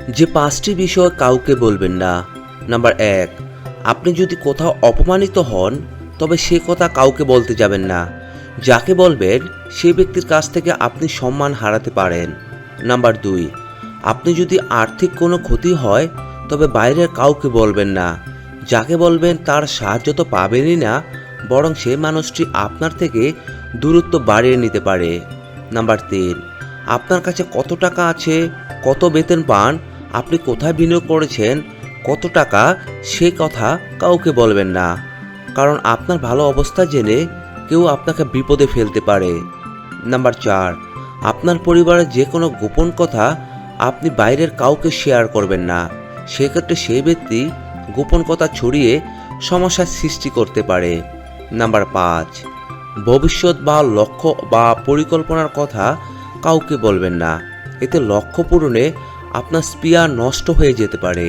যে 5টি বিষয় কাউকে বলবেন না। নাম্বার 1, আপনি যদি কোথাও অপমানিত হন তবে সে কথা কাউকে বলতে যাবেন না। যাকে বলবেন সেই ব্যক্তির কাছ থেকে আপনি সম্মান হারাতে পারেন। নাম্বার 2, আপনি যদি আর্থিক কোনো ক্ষতি হয় তবে বাইরের কাউকে বলবেন না। যাকে বলবেন তার সাহায্য তো পাবেনই না, বরং সেই মানুষটি আপনার থেকে দূরত্ব বাড়িয়ে নিতে পারে। নাম্বার 3, আপনার কাছে কত টাকা আছে, কত বেতন পান, আপনি কোথায় বিনিয়োগ করেছেন, কত টাকা, সে কথা কাউকে বলবেন না। কারণ আপনার ভালো অবস্থা জেনে কেউ আপনাকে বিপদে ফেলতে পারে। নাম্বার 4, আপনার পরিবারের যে কোনো গোপন কথা আপনি বাইরের কাউকে শেয়ার করবেন না। সেক্ষেত্রে সেই ব্যক্তি গোপন কথা ছড়িয়ে সমস্যার সৃষ্টি করতে পারে। নাম্বার 5, ভবিষ্যৎ বা লক্ষ্য বা পরিকল্পনার কথা কাউকে বলবেন না। এতে লক্ষ্য পূরণে আপনার স্পৃহা নষ্ট হয়ে যেতে পারে।